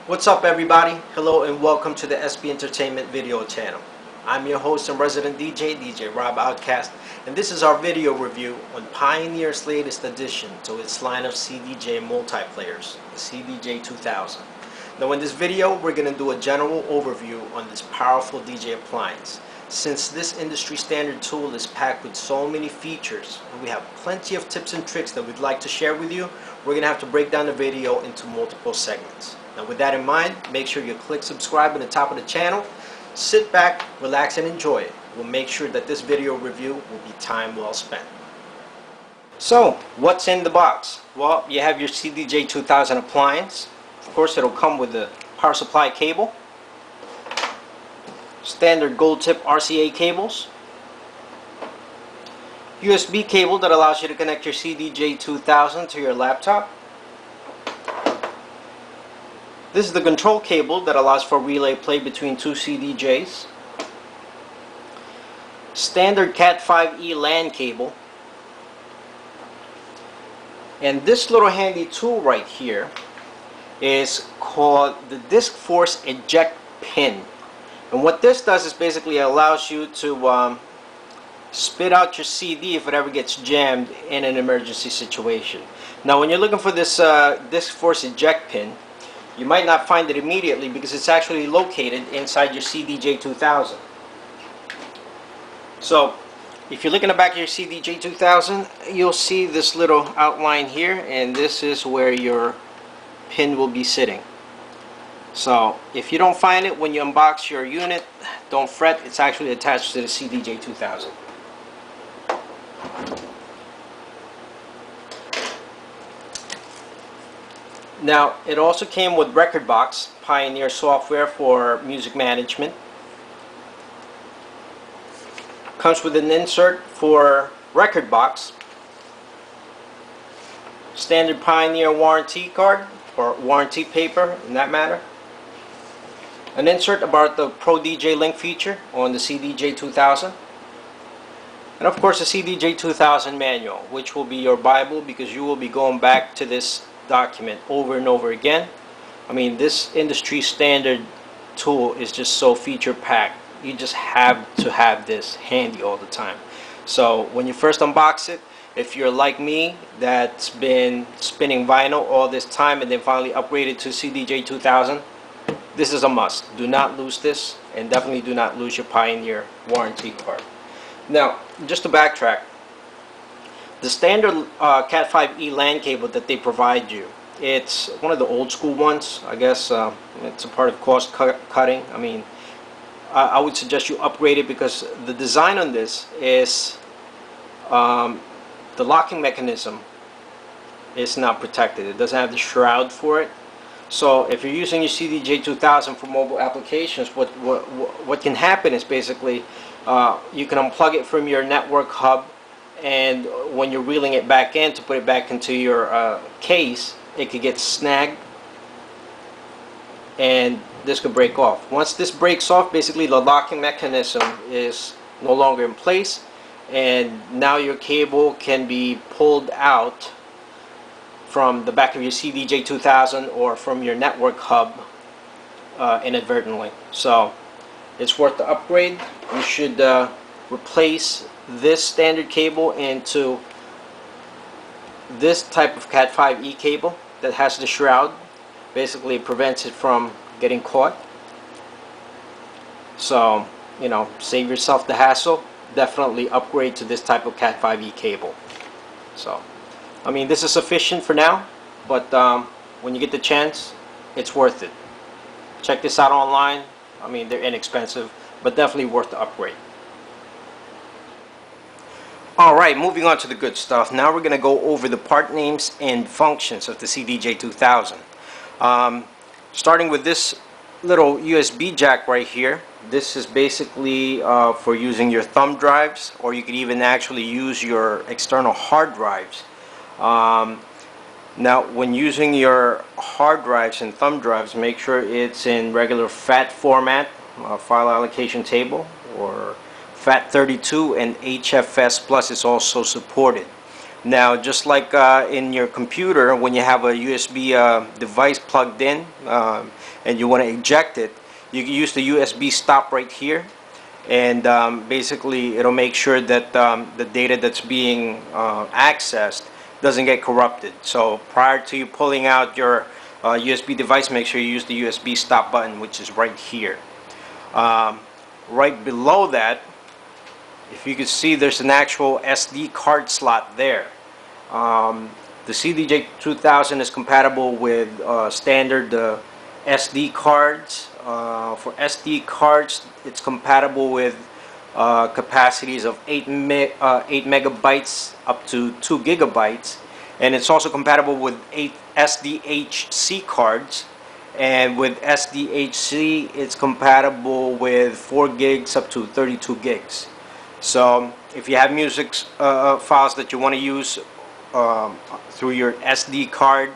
What's up everybody? Hello and welcome to the SB Entertainment video channel. I'm your host and resident DJ Rob Awtkazt, and this is our video review on Pioneer's latest addition to its line of CDJ multiplayers, the CDJ-2000. Now in this video we're going to do a general overview on this powerful DJ appliance. Since this industry standard tool is packed with so many features and we have plenty of tips and tricks that we'd like to share with you, we're going to have to break down the video into multiple segments. Now with that in mind, make sure you click subscribe at the top of the channel. Sit back, relax and enjoy it. We'll make sure that this video review will be time well spent. So, what's in the box? Well, you have your CDJ-2000 appliance. Of course, it'll come with the power supply cable, standard gold tip RCA cables, USB cable that allows you to connect your CDJ-2000 to your laptop. This is the control cable that allows for relay play between two CDJs. Standard Cat5e LAN cable. And this little handy tool right here is called the Disk Force Eject Pin. And what this does is basically allows you to spit out your CD if it ever gets jammed in an emergency situation. Now when you're looking for this Disk Force Eject Pin, you might not find it immediately because it's actually located inside your CDJ-2000. So if you look in the back of your CDJ-2000, you'll see this little outline here, and this is where your pin will be sitting. So if you don't find it when you unbox your unit, don't fret, it's actually attached to the CDJ-2000. Now, it also came with Rekordbox, Pioneer software for music management. Comes with an insert for Rekordbox, standard Pioneer warranty card, or warranty paper in that matter. An insert about the Pro DJ Link feature on the CDJ-2000. And of course the CDJ-2000 manual, which will be your Bible because you will be going back to this document over and over again. I mean, this industry standard tool is just so feature packed. You just have to have this handy all the time. So when you first unbox it, if you're like me that's been spinning vinyl all this time and then finally upgraded to CDJ-2000, this is a must. Do not lose this, and definitely do not lose your Pioneer warranty card. Now, just to backtrack, the standard Cat5e LAN cable that they provide you, it's one of the old school ones. I guess it's a part of cost cutting. I mean, I would suggest you upgrade it because the design on this is the locking mechanism is not protected. It doesn't have the shroud for it. So if you're using your CDJ-2000 for mobile applications, what can happen is basically you can unplug it from your network hub, and when you're reeling it back in to put it back into your case, it could get snagged and this could break off. Once this breaks off, basically the locking mechanism is no longer in place, and now your cable can be pulled out from the back of your CDJ-2000 or from your network hub inadvertently. So it's worth the upgrade. You should replace this standard cable into this type of Cat5e cable that has the shroud. Basically it prevents it from getting caught. So, you know, save yourself the hassle. Definitely upgrade to this type of Cat5e cable. So, I mean, this is sufficient for now, but when you get the chance, it's worth it. Check this out online. I mean, they're inexpensive, but definitely worth the upgrade. Alright, moving on to the good stuff. Now we're going to go over the part names and functions of the CDJ-2000. Starting with this little USB jack right here. This is basically for using your thumb drives, or you could even actually use your external hard drives. Now when using your hard drives and thumb drives, make sure it's in regular FAT format, file allocation table, or FAT32, and HFS Plus is also supported. Now, just like in your computer, when you have a USB device plugged in and you want to eject it, you can use the USB stop right here, and basically it'll make sure that the data that's being accessed doesn't get corrupted. So prior to you pulling out your USB device, make sure you use the USB stop button, which is right here. Um, right below that, if you can see, there's an actual SD card slot there. Um, the CDJ-2000 is compatible with standard SD cards. For SD cards, it's compatible with capacities of 8 megabytes up to 2 gigabytes. And it's also compatible with 8 SDHC cards. And with SDHC, it's compatible with 4 gigs up to 32 gigs. So if you have music files that you want to use through your SD card,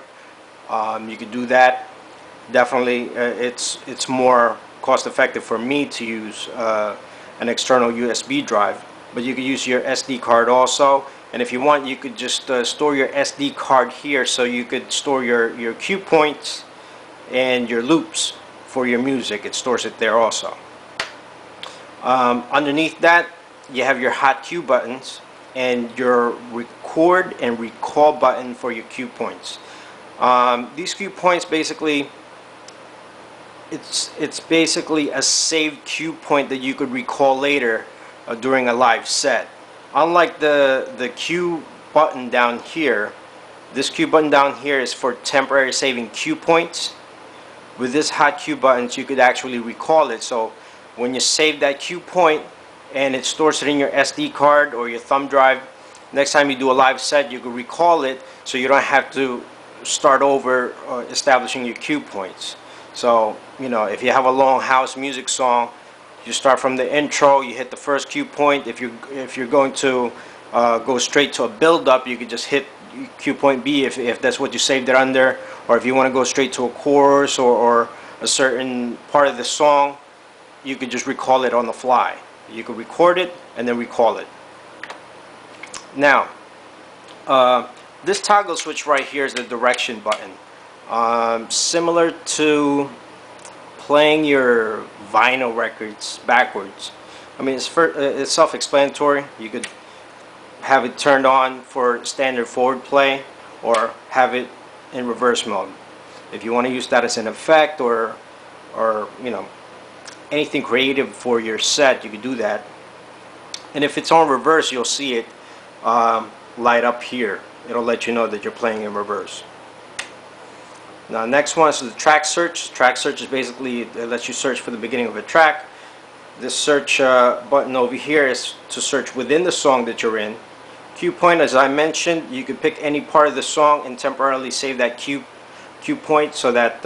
you could do that. Definitely, it's more cost effective for me to use an external USB drive, but you could use your SD card also. And if you want, you could just store your SD card here, so you could store your cue points and your loops for your music. It stores it there also. Underneath that, you have your hot cue buttons and your record and recall button for your cue points. These cue points basically, it's basically a saved cue point that you could recall later during a live set. Unlike the cue button down here, this cue button down here is for temporary saving cue points. With this hot cue buttons, you could actually recall it. So when you save that cue point and it stores it in your SD card or your thumb drive, next time you do a live set, you can recall it, so you don't have to start over establishing your cue points. So, you know, if you have a long house music song, you start from the intro, you hit the first cue point. If you're going to go straight to a build up, you could just hit cue point B if that's what you saved it under. Or if you want to go straight to a chorus or a certain part of the song, you could just recall it on the fly. You could record it and then recall it. Now, this toggle switch right here is the direction button. Similar to playing your vinyl records backwards. I mean, it's self-explanatory. You could have it turned on for standard forward play or have it in reverse mode. If you want to use that as an effect or you know, anything creative for your set, you could do that. And if it's on reverse, you'll see it light up here. It'll let you know that you're playing in reverse. Now, next one is the track search. Track search is basically, it lets you search for the beginning of a track. This search button over here is to search within the song that you're in. Cue point, as I mentioned, you could pick any part of the song and temporarily save that cue point, so that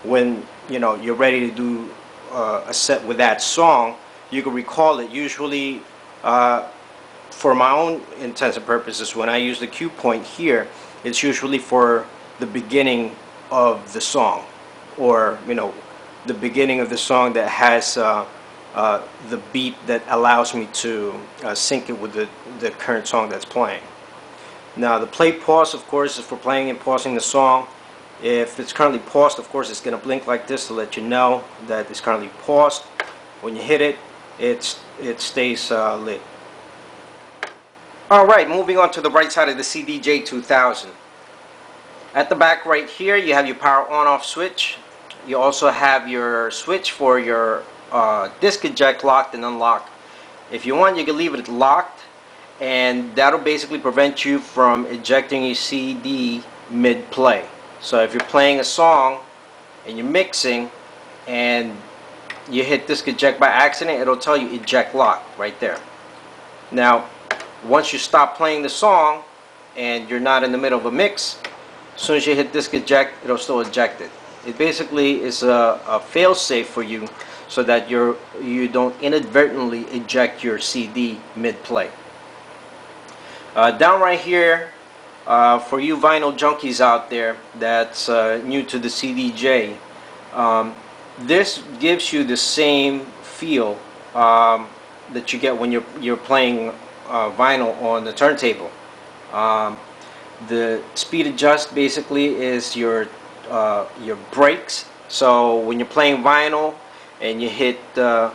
when you're ready to do a set with that song, you can recall it. Usually, for my own intents and purposes, when I use the cue point here, it's usually for the beginning of the song, or the beginning of the song that has the beat that allows me to sync it with the current song that's playing. Now, the play pause, of course, is for playing and pausing the song. If it's currently paused, of course, it's going to blink like this to let you know that it's currently paused. When you hit it, it stays lit. Alright, moving on to the right side of the CDJ-2000. At the back right here, you have your power on-off switch. You also have your switch for your disc eject locked and unlocked. If you want, you can leave it locked, and that'll basically prevent you from ejecting your CD mid-play. So if you're playing a song and you're mixing and you hit disc eject by accident, it'll tell you eject lock right there. Now, once you stop playing the song and you're not in the middle of a mix, as soon as you hit disc eject, it'll still eject it. It basically is a fail-safe for you, so that you don't inadvertently eject your CD mid-play. Down right here, for you vinyl junkies out there that's new to the CDJ, this gives you the same feel that you get when you're playing vinyl on the turntable. Um, the speed adjust basically is your brakes. So when you're playing vinyl and you hit the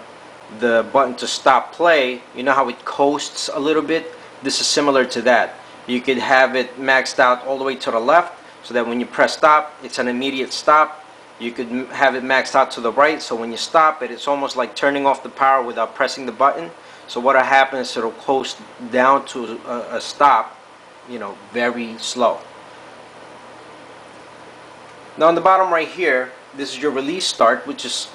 button to stop play, you know how it coasts a little bit? This is similar to that. You could have it maxed out all the way to the left so that when you press stop, it's an immediate stop. You could have it maxed out to the right, so when you stop it, it's almost like turning off the power without pressing the button. So what will happen is it'll coast down to a stop, you know, very slow. Now on the bottom right here, this is your release start, which is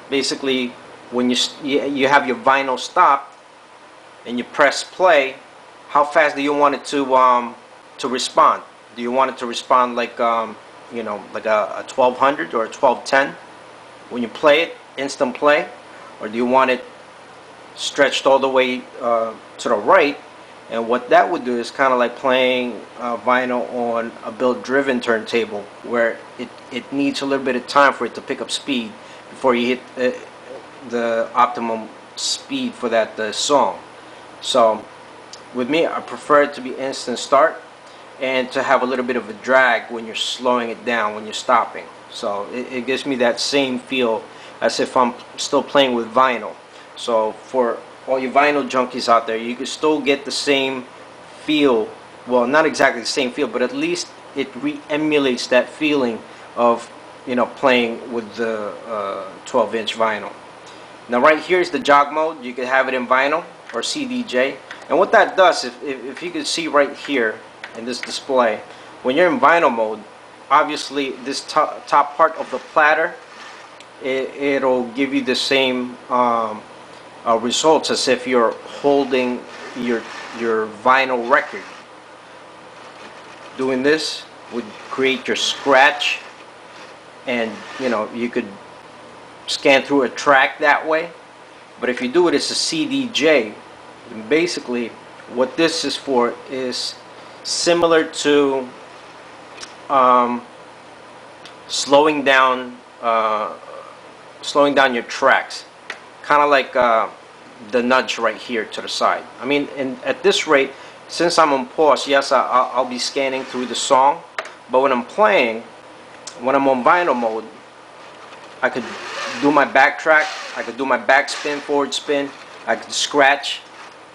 basically when you have your vinyl stop and you press play. How fast do you want it to respond? Do you want it to respond like you know, like a 1200 or a 1210 when you play it, instant play, or do you want it stretched all the way to the right? And what that would do is kind of like playing vinyl on a belt-driven turntable, where it needs a little bit of time for it to pick up speed before you hit the optimum speed for that song. So with me, I prefer it to be instant start and to have a little bit of a drag when you're slowing it down, when you're stopping. So it gives me that same feel as if I'm still playing with vinyl. So for all you vinyl junkies out there, you can still get the same feel. Well, not exactly the same feel, but at least it re-emulates that feeling of, you know, playing with the 12-inch vinyl. Now right here is the jog mode. You can have it in vinyl or CDJ. And what that does, if you can see right here in this display, when you're in vinyl mode, obviously this top part of the platter, it'll give you the same results as if you're holding your vinyl record. Doing this would create your scratch, and you know, you could scan through a track that way. But if you do it as a CDJ, basically what this is for is similar to slowing down your tracks, kind of like the nudge right here to the side. I mean, at this rate, since I'm on pause, yes, I'll be scanning through the song, but when I'm playing, when I'm on vinyl mode, I could do my backtrack, I could do my backspin, forward spin, I could scratch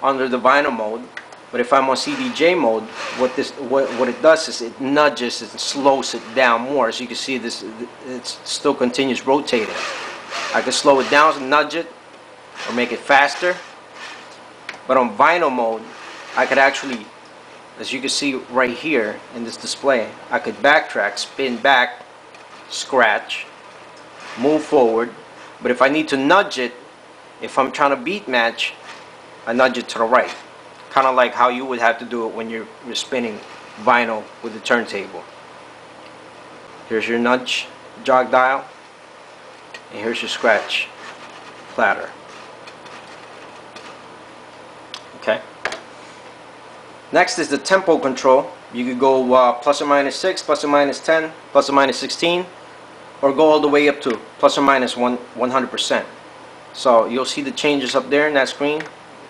under the vinyl mode. But if I'm on CDJ mode, what it does is it nudges and slows it down more. As you can see, this it still continues rotating. I can slow it down, nudge it, or make it faster. But on vinyl mode, I could actually, as you can see right here in this display, I could backtrack, spin back, scratch, move forward. But if I need to nudge it, if I'm trying to beat match, I nudge it to the right. Kind of like how you would have to do it when you're spinning vinyl with the turntable. Here's your nudge jog dial, and here's your scratch platter. Okay. Next is the tempo control. You could go plus or minus 6, plus or minus 10, plus or minus 16, or go all the way up to plus or minus 100%. So you'll see the changes up there in that screen.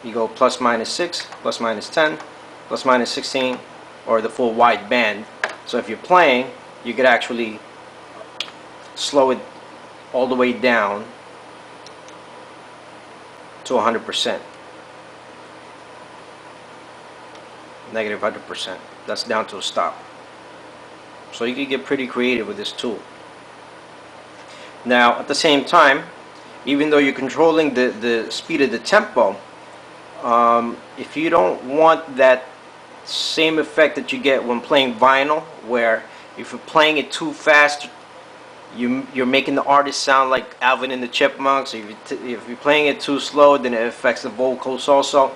You go plus minus 6, plus minus 10, plus minus 16, or the full wide band. So if you're playing, you could actually slow it all the way down to 100%. Negative 100%. That's down to a stop. So you can get pretty creative with this tool. Now at the same time, even though you're controlling the speed of the tempo, if you don't want that same effect that you get when playing vinyl, where if you're playing it too fast, you're making the artist sound like Alvin and the Chipmunks. If you're playing it too slow, then it affects the vocals also.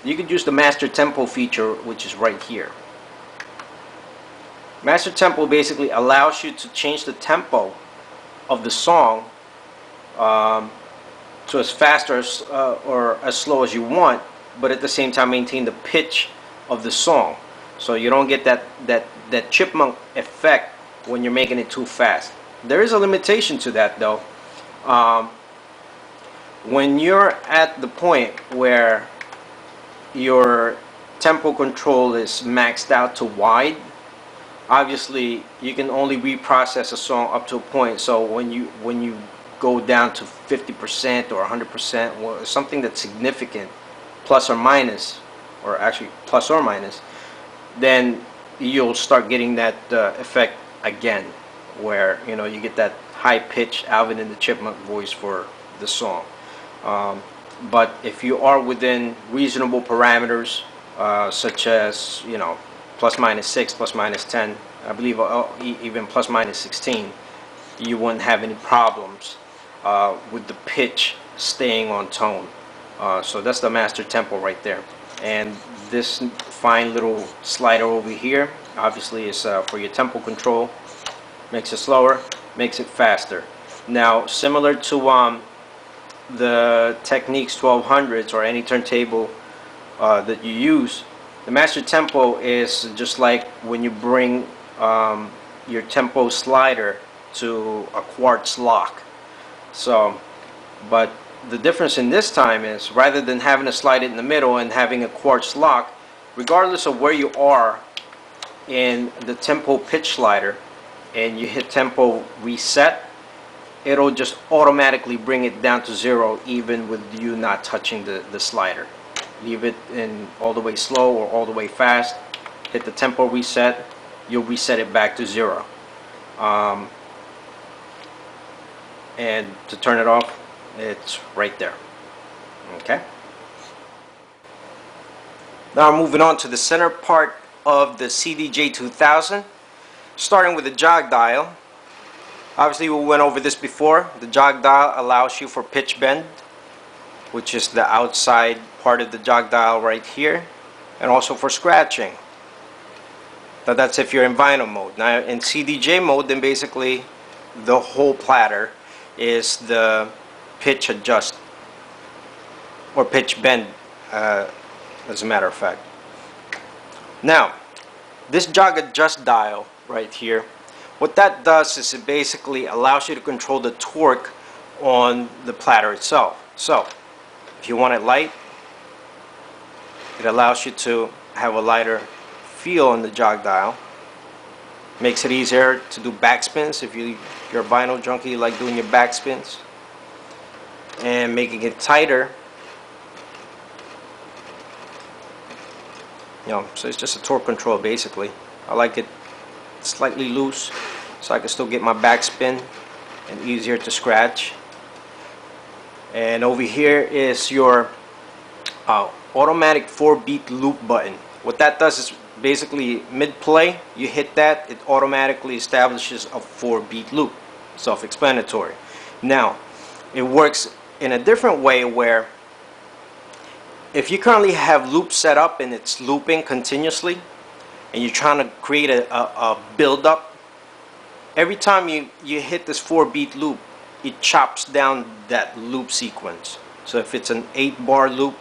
You could use the master tempo feature, which is right here. Master tempo basically allows you to change the tempo of the song to as fast or as slow as you want, but at the same time maintain the pitch of the song, so you don't get that chipmunk effect when you're making it too fast. There is a limitation to that though. When you're at the point where your tempo control is maxed out to wide, obviously you can only reprocess a song up to a point. So when you go down to 50% or 100%, or something that's significant, plus or minus, or actually plus or minus, then you'll start getting that effect again, where you get that high pitch Alvin and the Chipmunk voice for the song. But if you are within reasonable parameters, such as plus minus 6, plus minus 10, I believe even plus minus 16, you wouldn't have any problems with the pitch staying on tone. So that's the master tempo right there. And this fine little slider over here obviously is for your tempo control. Makes it slower, makes it faster. Now, similar to the Technics 1200s or any turntable that you use, the master tempo is just like when you bring your tempo slider to a quartz lock. So, but the difference in this time is, rather than having to slide it in the middle and having a quartz lock, regardless of where you are in the tempo pitch slider and you hit tempo reset, it'll just automatically bring it down to 0 even with you not touching the slider. Leave it in all the way slow or all the way fast, hit the tempo reset, you'll reset it back to 0. And to turn it off, it's right there. Okay. Now moving on to the center part of the CDJ-2000, starting with the jog dial. Obviously we went over this before. The jog dial allows you for pitch bend, which is the outside part of the jog dial right here, and also for scratching. Now that's if you're in vinyl mode. Now in CDJ mode, then basically the whole platter is the pitch adjust or pitch bend, as a matter of fact. Now this jog adjust dial right here, what that does is it basically allows you to control the torque on the platter itself. So if you want it light, it allows you to have a lighter feel on the jog dial. Makes it easier to do backspins if you're a vinyl junkie, you like doing your backspins. And making it tighter, so it's just a torque control basically. I like it slightly loose so I can still get my backspin and easier to scratch. And over here is your automatic 4-beat loop button. What that does is basically mid-play, you hit that, it automatically establishes a 4-beat loop. Self-explanatory. Now, it works in a different way where if you currently have loop set up and it's looping continuously and you're trying to create a build-up, every time you hit this 4-beat loop, it chops down that loop sequence. So if it's an 8-bar loop,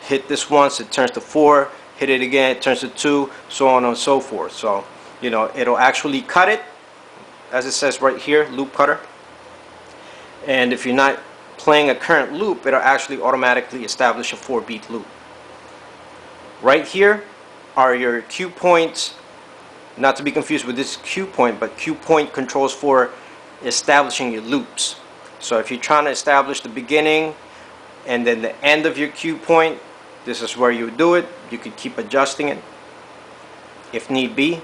hit this once, it turns to 4, hit it again, it turns to 2, so on and so forth. So it'll actually cut it, as it says right here, loop cutter. And if you're not playing a current loop, it'll actually automatically establish a 4-beat loop. Right here are your cue points, not to be confused with this cue point, but cue point controls for establishing your loops. So if you're trying to establish the beginning and then the end of your cue point, this is where you do it. You could keep adjusting it if need be.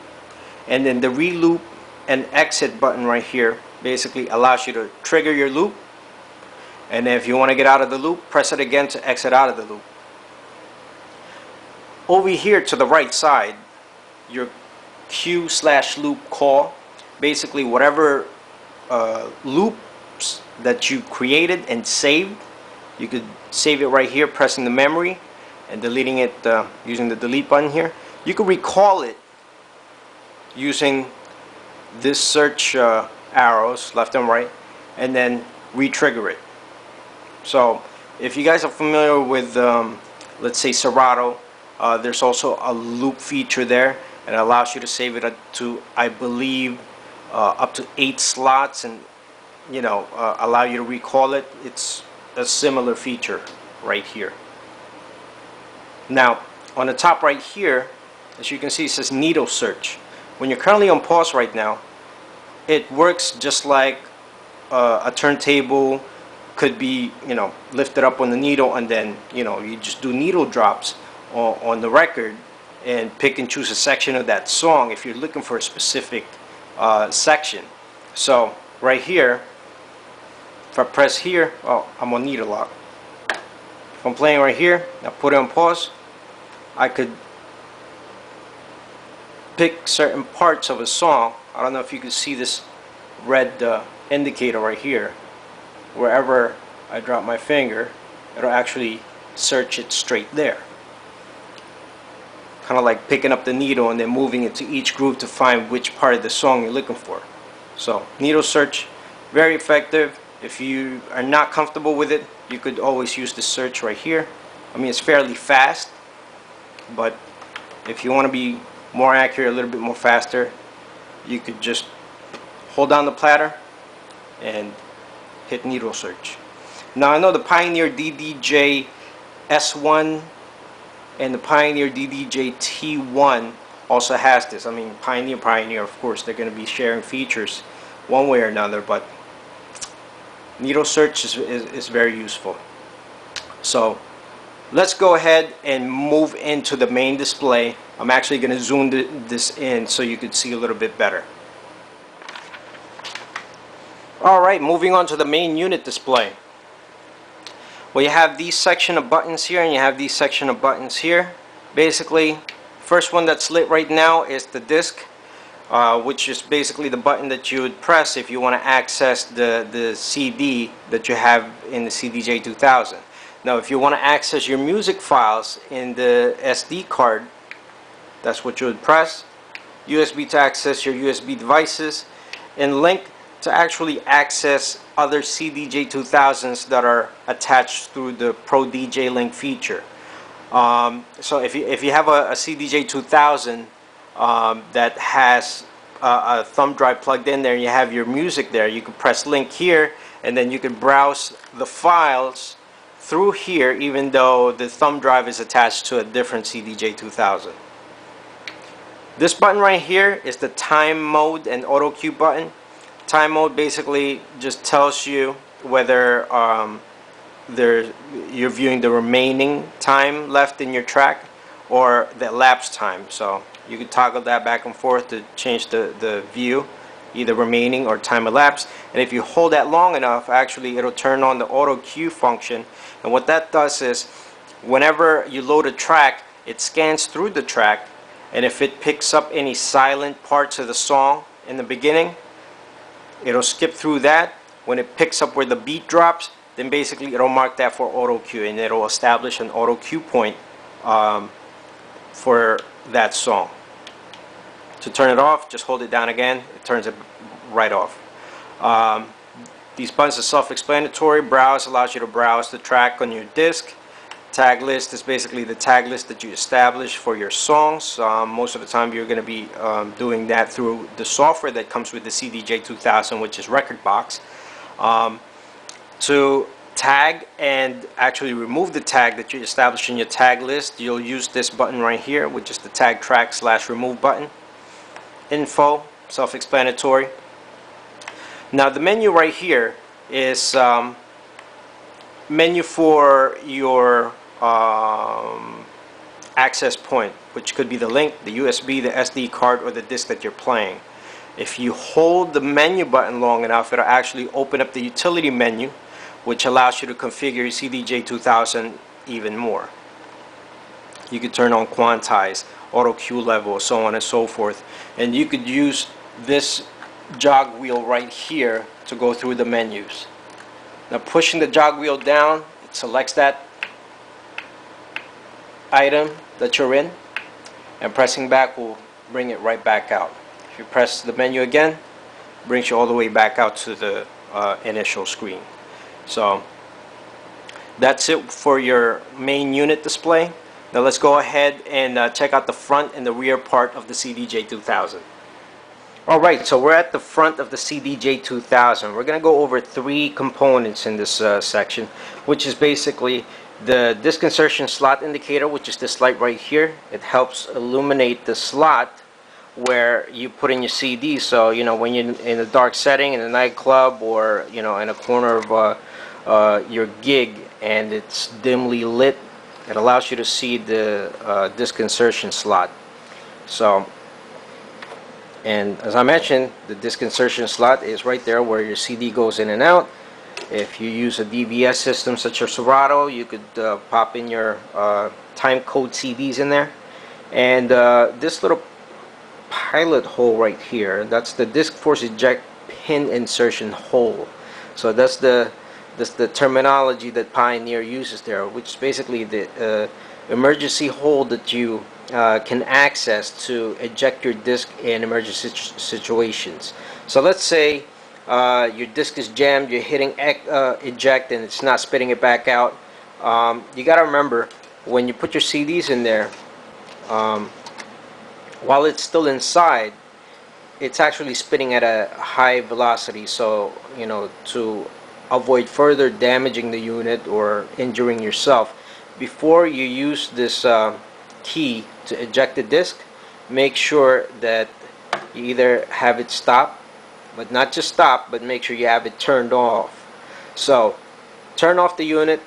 And then the reloop and exit button right here basically allows you to trigger your loop, and if you want to get out of the loop, press it again to exit out of the loop. Over here to the right side, your cue/loop call, basically whatever loops that you created and saved, you could save it right here pressing the memory and deleting it using the delete button here. You could recall it using this search arrows left and right, and then re-trigger it. So if you guys are familiar with let's say Serato, there's also a loop feature there, and it allows you to save it to, I believe, up to 8 slots, and allow you to recall it. It's a similar feature right here. Now on the top right here, as you can see, it says needle search. When you're currently on pause right now, it works just like a turntable could be, lifted up on the needle, and then, you just do needle drops on the record and pick and choose a section of that song if you're looking for a specific section. So right here, if I press here, oh, I'm on needle lock. If I'm playing right here, I put it on pause, I could pick certain parts of a song. I don't know if you can see this red indicator right here. Wherever I drop my finger, it'll actually search it straight there. Kind of like picking up the needle and then moving it to each groove to find which part of the song you're looking for. So needle search, very effective. If you are not comfortable with it, you could always use the search right here. I mean, it's fairly fast, but if you want to be more accurate, a little bit more faster, you could just hold down the platter and hit needle search. Now I know the Pioneer DDJ S1 and the Pioneer DDJ T1 also has this. I mean, Pioneer, of course, they're going to be sharing features one way or another, but needle search is very useful. So let's go ahead and move into the main display. I'm actually going to zoom this in so you can see a little bit better. Alright, moving on to the main unit display. Well, you have these section of buttons here and you have these section of buttons here. Basically, first one that's lit right now is the disc, which is basically the button that you would press if you want to access the CD that you have in the CDJ-2000. Now, if you want to access your music files in the SD card, that's what you would press. USB to access your USB devices, and link to actually access other CDJ-2000s that are attached through the Pro DJ Link feature. So if you have a CDJ-2000 that has a thumb drive plugged in there and you have your music there, you can press link here and then you can browse the files through here even though the thumb drive is attached to a different CDJ-2000. This button right here is the time mode and auto cue button. Time mode basically just tells you whether you're viewing the remaining time left in your track or the elapsed time. So you can toggle that back and forth to change the view, either remaining or time elapsed. And if you hold that long enough, actually it'll turn on the auto cue function. And what that does is whenever you load a track, it scans through the track, and if it picks up any silent parts of the song in the beginning, it'll skip through that. When it picks up where the beat drops, then basically it'll mark that for auto cue and it'll establish an auto cue point for that song. To turn it off, just hold it down again, it turns it right off. These buttons are self-explanatory. Browse allows you to browse the track on your disc. Tag list is basically the tag list that you establish for your songs. Most of the time you're going to be doing that through the software that comes with the CDJ-2000, which is Rekordbox. To tag and actually remove the tag that you established in your tag list, you'll use this button right here, which is the tag track / remove button. Info, self-explanatory. Now the menu right here is menu for your access point, which could be the link, the USB, the SD card, or the disc that you're playing. If you hold the menu button long enough, it'll actually open up the utility menu, which allows you to configure your CDJ-2000 even more. You could turn on quantize, auto cue level, so on and so forth. And you could use this jog wheel right here to go through the menus. Now pushing the jog wheel down, it selects that item that you're in, and pressing back will bring it right back out. If you press the menu again, it brings you all the way back out to the initial screen. So that's it for your main unit display. Now let's go ahead and check out the front and the rear part of the CDJ-2000. Alright, so we're at the front of the CDJ-2000. We're going to go over three components in this section, which is basically The disk insertion slot indicator, which is this light right here, it helps illuminate the slot where you put in your CD. So when you're in a dark setting in a nightclub, or in a corner of your gig and it's dimly lit, it allows you to see the disk insertion slot. So, and as I mentioned, the disk insertion slot is right there where your CD goes in and out. If you use a DVS system such as Serato, you could pop in your time code CDs in there. And this little pilot hole right here, that's the disk force eject pin insertion hole. So that's the terminology that Pioneer uses there, which is basically the emergency hole that you can access to eject your disk in emergency situations. So let's say your disk is jammed, you're hitting eject and it's not spitting it back out. You got to remember, when you put your CDs in there, while it's still inside, it's actually spinning at a high velocity. So to avoid further damaging the unit or injuring yourself, before you use this key to eject the disk, make sure that you either have it stop, but not just stop, but make sure you have it turned off. So turn off the unit,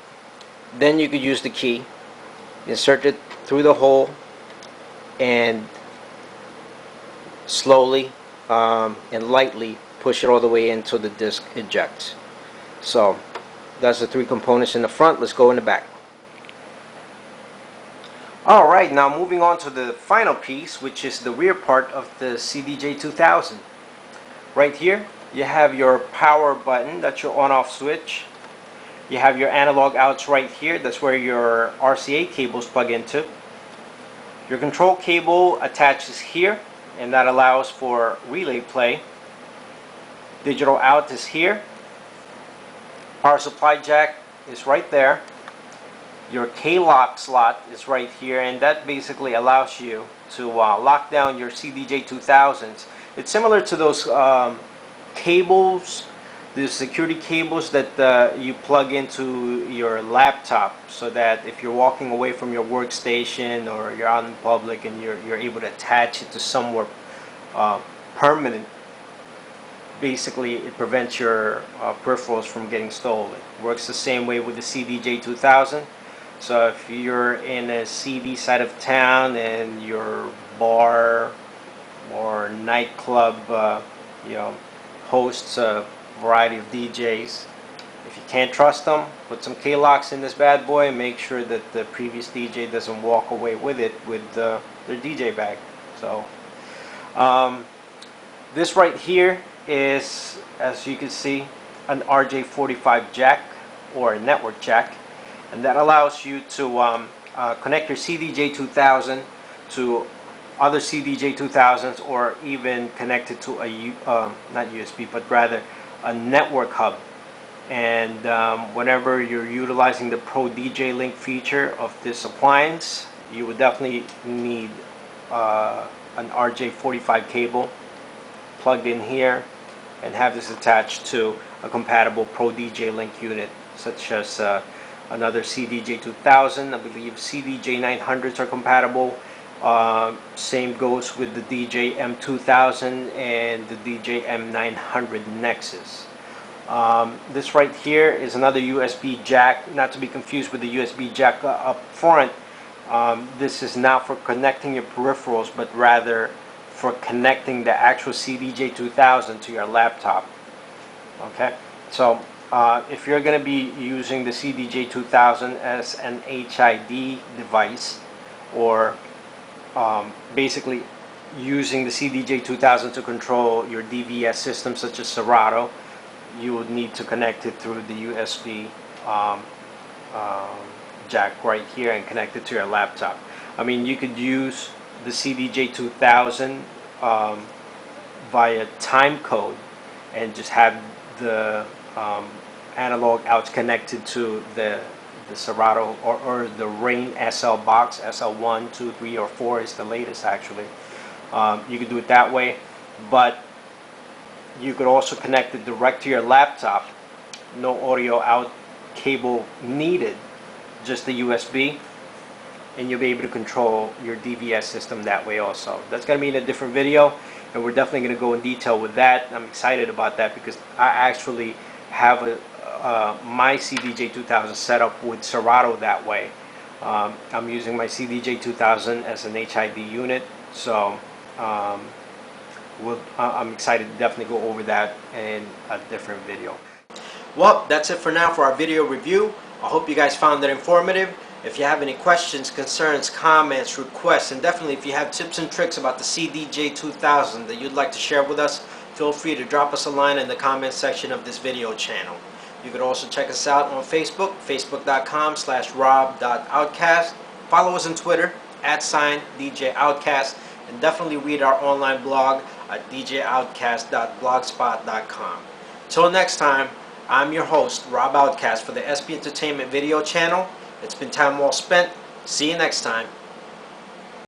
then you could use the key, insert it through the hole, and slowly and lightly push it all the way into the disk eject. So that's the three components in the front. Let's go in the back. Alright, now moving on to the final piece, which is the rear part of the CDJ-2000. Right here you have your power button, that's your on-off switch. You have your analog outs right here, that's where your RCA cables plug into. Your control cable attaches here, and that allows for relay play. Digital out is here. Power supply jack is right there. Your K-lock slot is right here, and that basically allows you to lock down your CDJ-2000s. It's similar to those cables, the security cables that you plug into your laptop, so that if you're walking away from your workstation or you're out in public and you're able to attach it to somewhere permanent, basically it prevents your peripherals from getting stolen. Works the same way with the CDJ-2000. So if you're in a seedy side of town and your bar or nightclub hosts a variety of DJs, if you can't trust them, put some K-locks in this bad boy and make sure that the previous DJ doesn't walk away with it with their DJ bag. So this right here is, as you can see, an RJ45 jack, or a network jack, and that allows you to connect your CDJ-2000 to other CDJ-2000s, or even connect it to a not USB, but rather a network hub. And whenever you're utilizing the Pro DJ Link feature of this appliance, you would definitely need an RJ45 cable plugged in here, and have this attached to a compatible Pro DJ Link unit, such as another CDJ-2000. I believe CDJ-900s are compatible. Same goes with the DJ-M2000 and the DJ-M900 Nexus. This right here is another USB jack, not to be confused with the USB jack up front. This is not for connecting your peripherals, but rather for connecting the actual CDJ-2000 to your laptop. Okay, so if you're going to be using the CDJ-2000 as an HID device, or basically using the CDJ-2000 to control your DVS system such as Serato, you would need to connect it through the USB jack right here and connect it to your laptop. I mean, you could use the CDJ-2000 via time code and just have the analog outs connected to the Serato or the Rain SL box. SL1, 2, 3, or 4 is the latest actually. You could do it that way, but you could also connect it direct to your laptop. No audio out cable needed. just the USB, and you'll be able to control your DVS system that way also. That's going to be in a different video, and we're definitely going to go in detail with that. I'm excited about that because I actually have my CDJ-2000 set up with Serato that way. I'm using my CDJ-2000 as an HID unit, so I'm excited to definitely go over that in a different video. Well, that's it for now for our video review. I hope you guys found it informative. If you have any questions, concerns, comments, requests, and definitely if you have tips and tricks about the CDJ-2000 that you'd like to share with us, feel free to drop us a line in the comment section of this video channel. You could also check us out on Facebook, facebook.com/rob.awtkazt. Follow us on Twitter, @DJ Awtkazt, and definitely read our online blog at djawtkast.blogspot.com. Till next time, I'm your host, Rob Awtkazt, for the SB Entertainment video channel. It's been time well spent. See you next time.